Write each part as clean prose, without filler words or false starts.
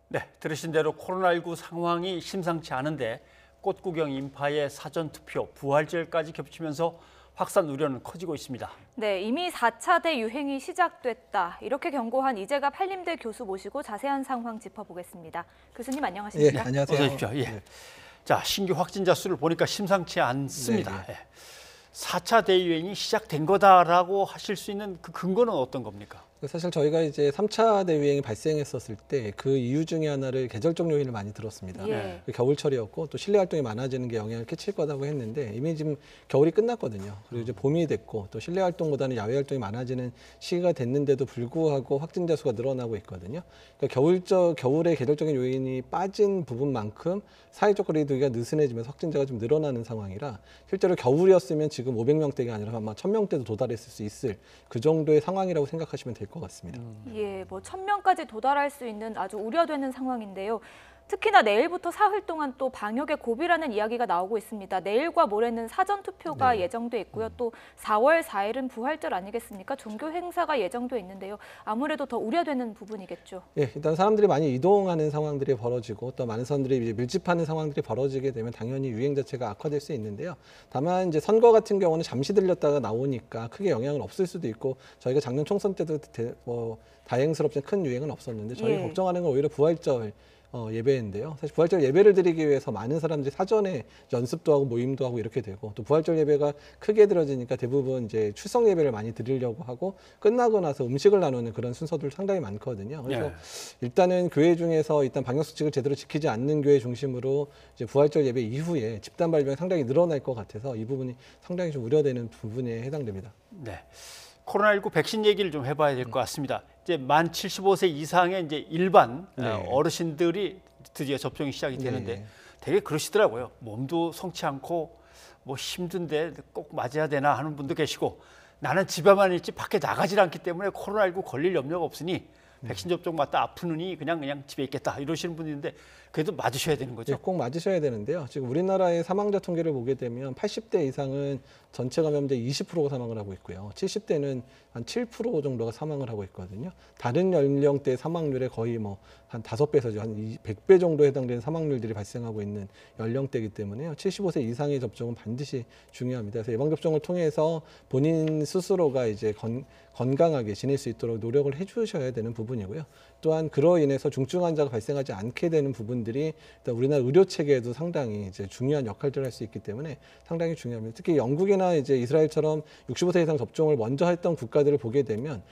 네, 들으신 대로 코로나19 상황이 심상치 않은데 꽃구경 인파의 사전투표, 부활절까지 겹치면서 확산 우려는 커지고 있습니다. 네, 이미 4차 대유행이 시작됐다. 이렇게 경고한 이재갑 한림대 교수 모시고 자세한 상황 짚어보겠습니다. 교수님 안녕하십니까? 예, 안녕하세요. 어서 오십시오. 예. 네. 자, 신규 확진자 수를 보니까 심상치 않습니다. 네. 예. 4차 대유행이 시작된 거다라고 하실 수 있는 그 근거는 어떤 겁니까? 사실 저희가 이제 3차 대유행이 발생했었을 때 그 이유 중에 하나를 계절적 요인을 많이 들었습니다. 예. 겨울철이었고 또 실내 활동이 많아지는 게 영향을 끼칠 거라고 했는데 이미 지금 겨울이 끝났거든요. 그리고 이제 봄이 됐고 또 실내 활동보다는 야외 활동이 많아지는 시기가 됐는데도 불구하고 확진자 수가 늘어나고 있거든요. 그러니까 겨울에 계절적인 요인이 빠진 부분만큼 사회적 거리두기가 느슨해지면서 확진자가 좀 늘어나는 상황이라 실제로 겨울이었으면 지금 500명대가 아니라 아마 1000명대도 도달했을 수 있을 그 정도의 상황이라고 생각하시면 될 것 같습니다. 예, 뭐 1000명까지 도달할 수 있는 아주 우려되는 상황인데요. 특히나 내일부터 사흘 동안 또 방역의 고비라는 이야기가 나오고 있습니다. 내일과 모레는 사전투표가 네. 예정돼 있고요. 또 4월 4일은 부활절 아니겠습니까? 종교 행사가 예정돼 있는데요. 아무래도 더 우려되는 부분이겠죠. 예, 일단 사람들이 많이 이동하는 상황들이 벌어지고 또 많은 사람들이 이제 밀집하는 상황들이 벌어지게 되면 당연히 유행 자체가 악화될 수 있는데요. 다만 이제 선거 같은 경우는 잠시 들렸다가 나오니까 크게 영향은 없을 수도 있고 저희가 작년 총선 때도 다행스럽지 큰 유행은 없었는데 저희 예. 걱정하는 건 오히려 부활절 예배인데요. 사실 부활절 예배를 드리기 위해서 많은 사람들이 사전에 연습도 하고 모임도 하고 이렇게 되고 또 부활절 예배가 크게 들어지니까 대부분 이제 출석 예배를 많이 드리려고 하고 끝나고 나서 음식을 나누는 그런 순서들 상당히 많거든요. 그래서 일단은 교회 중에서 일단 방역 수칙을 제대로 지키지 않는 교회 중심으로 이제 부활절 예배 이후에 집단 발병이 상당히 늘어날 것 같아서 이 부분이 상당히 좀 우려되는 부분에 해당됩니다. 네. 코로나19 백신 얘기를 좀 해봐야 될 것 같습니다. 이제 만 75세 이상의 이제 일반 어르신들이 드디어 접종이 시작이 되는데 되게 그러시더라고요. 몸도 성치 않고 뭐 힘든데 꼭 맞아야 되나 하는 분도 계시고 나는 집에만 있지 밖에 나가질 않기 때문에 코로나19 걸릴 염려가 없으니 백신 접종 맞다 아프느니 그냥 집에 있겠다 이러시는 분인데 그래도 맞으셔야 되는 거죠? 예, 꼭 맞으셔야 되는데요. 지금 우리나라의 사망자 통계를 보게 되면 80대 이상은 전체 감염자 20%가 사망을 하고 있고요. 70대는 한 7% 정도가 사망을 하고 있거든요. 다른 연령대 사망률의 거의 한 5배에서 한 100배 정도 해당되는 사망률들이 발생하고 있는 연령대이기 때문에요. 75세 이상의 접종은 반드시 중요합니다. 그래서 예방접종을 통해서 본인 스스로가 이제 건강하게 지낼 수 있도록 노력을 해주셔야 되는 부분이고요. 또한 그로 인해서 중증 환자가 발생하지 않게 되는 부분들이 일단 우리나라 의료 체계에도 상당히 이제 중요한 역할들을 할 수 있기 때문에 상당히 중요합니다. 특히 영국이나 이제 이스라엘처럼 65세 이상 접종을 먼저 했던 국가들을 보게 되면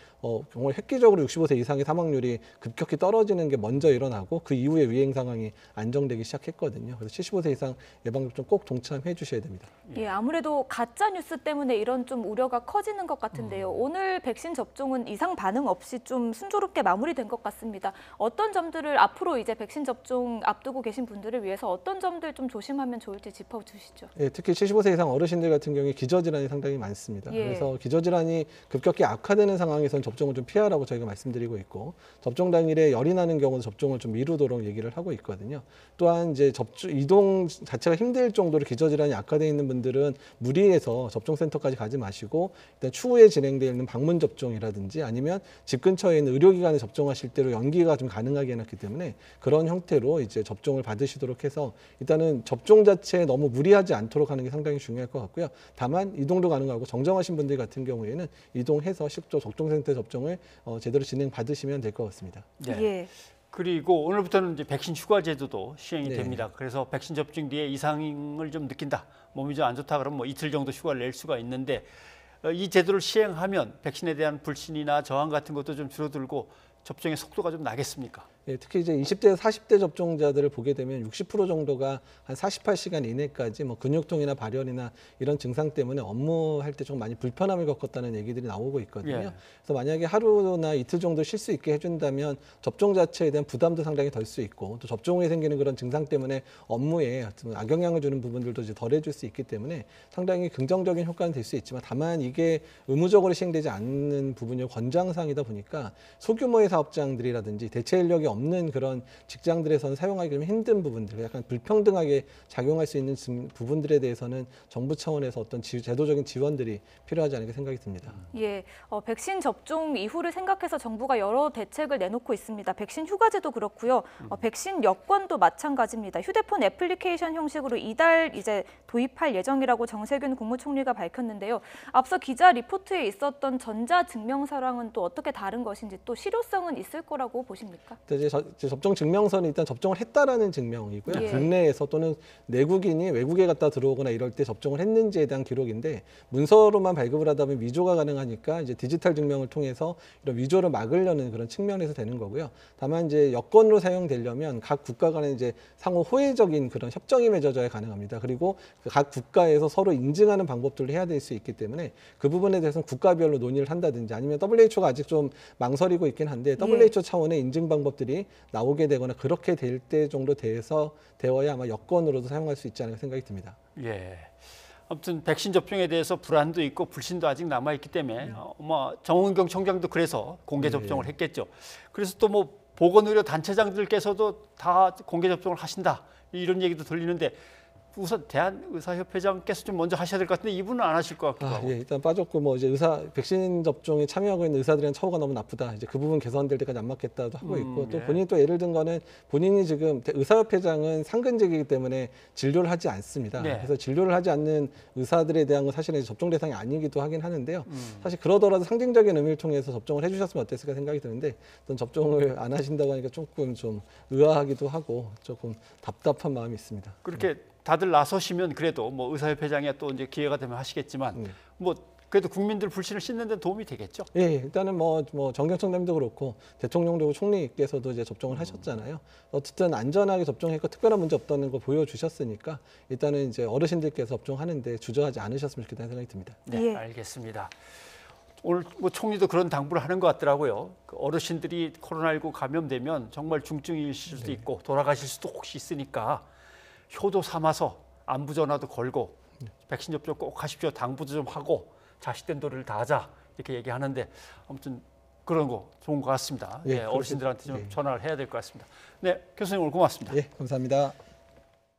정말 획기적으로 65세 이상의 사망률이 급격히 떨어지는 게 먼저 일어나고 그 이후에 유행 상황이 안정되기 시작했거든요. 그래서 75세 이상 예방접종 꼭 동참해 주셔야 됩니다. 예, 아무래도 가짜 뉴스 때문에 이런 좀 우려가 커지는 것 같은데요. 오늘 백신 접종은 이상 반응 없이 좀 순조롭게 마무리된 것 같습니다. 어떤 점들을 앞으로 이제 백신 접종 앞두고 계신 분들을 위해서 어떤 점들 좀 조심하면 좋을지 짚어주시죠. 예, 특히 75세 이상 어르신들 같은 경우에 기저질환이 상당히 많습니다. 예. 그래서 기저질환이 급격히 악화되는 상황에서는 접종을 좀 피하라고 저희가 말씀드리고 있고 접종 당일에 열이 나는 경우도 접종을 좀 미루도록 얘기를 하고 있거든요. 또한 이제 이동 자체가 힘들 정도로 기저질환이 악화되어 있는 분들은 무리해서 접종센터까지 가지 마시고 일단 추후에 진행되어 있는 방문 접종이라든지 아니면 집 근처에 있는 의료기관에 접종하실 때로 연기가 좀 가능하게 해놨기 때문에 그런 형태로 이제 접종을 받으시도록 해서 일단은 접종 자체에 너무 무리하지 않도록 하는 게 상당히 중요할 것 같고요. 다만 이동도 가능하고 정정하신 분들 같은 경우에는 이동해서 실제 접종센터 접종을 제대로 진행 받으시면 될 것 같습니다. 네. 예. 그리고 오늘부터는 이제 백신 휴가 제도도 시행이 네. 됩니다. 그래서 백신 접종 뒤에 이상을 좀 느낀다, 몸이 좀 안 좋다 그러면 뭐 이틀 정도 휴가를 낼 수가 있는데 이 제도를 시행하면 백신에 대한 불신이나 저항 같은 것도 좀 줄어들고 접종의 속도가 좀 나겠습니까? 예, 특히 이제 20대, 40대 접종자들을 보게 되면 60% 정도가 한 48시간 이내까지 근육통이나 발열이나 이런 증상 때문에 업무할 때 좀 많이 불편함을 겪었다는 얘기들이 나오고 있거든요. 예. 그래서 만약에 하루나 이틀 정도 쉴 수 있게 해준다면 접종 자체에 대한 부담도 상당히 덜 수 있고 또 접종 후에 생기는 그런 증상 때문에 업무에 악영향을 주는 부분들도 이제 덜해줄 수 있기 때문에 상당히 긍정적인 효과는 될 수 있지만 다만 이게 의무적으로 시행되지 않는 부분이 권장사항이다 보니까 소규모의 사업장들이라든지 대체 인력이 없는 그런 직장들에서는 사용하기 좀 힘든 부분들, 약간 불평등하게 작용할 수 있는 부분들에 대해서는 정부 차원에서 어떤 제도적인 지원들이 필요하지 않을까 생각이 듭니다. 예, 백신 접종 이후를 생각해서 정부가 여러 대책을 내놓고 있습니다. 백신 휴가제도 그렇고요. 백신 여권도 마찬가지입니다. 휴대폰 애플리케이션 형식으로 이달 이제 도입할 예정이라고 정세균 국무총리가 밝혔는데요. 앞서 기자 리포트에 있었던 전자증명서랑은 또 어떻게 다른 것인지 또 실효성은 있을 거라고 보십니까? 이제 접종 증명서는 일단 접종을 했다라는 증명이고요. 예. 국내에서 또는 내국인이 외국에 갔다 들어오거나 이럴 때 접종을 했는지에 대한 기록인데 문서로만 발급을 하다 보면 위조가 가능하니까 이제 디지털 증명을 통해서 이런 위조를 막으려는 그런 측면에서 되는 거고요. 다만 이제 여권으로 사용되려면 각 국가 간에 이제 상호 호혜적인 그런 협정이 맺어져야 가능합니다. 그리고 각 국가에서 서로 인증하는 방법들을 해야 될 수 있기 때문에 그 부분에 대해서는 국가별로 논의를 한다든지 아니면 WHO가 아직 좀 망설이고 있긴 한데 WHO 차원의 인증 방법들이 나오게 되거나 그렇게 될 때 정도 되어야 아마 여권으로도 사용할 수 있지 않을까 생각이 듭니다. 예. 아무튼 백신 접종에 대해서 불안도 있고 불신도 아직 남아 있기 때문에 정은경 총장도 그래서 공개 접종을 했겠죠. 그래서 또 뭐 보건의료 단체장들께서도 다 공개 접종을 하신다 이런 얘기도 들리는데 우선 대한의사협회장께서 좀 먼저 하셔야 될 것 같은데 이분은 안 하실 것 같기도 하고. 예, 일단 빠졌고 뭐 이제 백신 접종에 참여하고 있는 의사들은 처우가 너무 나쁘다. 이제 그 부분 개선될 때까지 안 맞겠다도 하고 있고 또 본인이 또 예를 든 거는 본인이 지금 의사협회장은 상근직이기 때문에 진료를 하지 않습니다. 네. 그래서 진료를 하지 않는 의사들에 대한 건 사실은 접종 대상이 아니기도 하긴 하는데요. 사실 그러더라도 상징적인 의미를 통해서 접종을 해주셨으면 어땠을까 생각이 드는데 어떤 접종을 안 하신다고 하니까 조금 좀 의아하기도 하고 조금 답답한 마음이 있습니다. 그렇게 다들 나서시면 그래도 뭐 의사협회장이 또 이제 기회가 되면 하시겠지만 뭐 그래도 국민들 불신을 씻는 데 도움이 되겠죠. 예, 일단은 뭐 정경청장도 그렇고 대통령도 총리께서도 이제 접종을 하셨잖아요. 어쨌든 안전하게 접종했고 특별한 문제 없다는 거 보여주셨으니까 일단은 이제 어르신들께서 접종하는데 주저하지 않으셨으면 좋겠다는 생각이 듭니다. 네, 예. 알겠습니다. 오늘 뭐 총리도 그런 당부를 하는 것 같더라고요. 그 어르신들이 코로나19 감염되면 정말 중증이실 수도 있고 돌아가실 수도 혹시 있으니까 효도 삼아서 안부 전화도 걸고 백신 접종 꼭 하십시오. 당부도 좀 하고 자식된 도리를 다하자 이렇게 얘기하는데 아무튼 그런 거 좋은 것 같습니다. 예, 네, 어르신들한테 좀 예. 전화를 해야 될 것 같습니다. 네, 교수님 오늘 고맙습니다. 예, 감사합니다.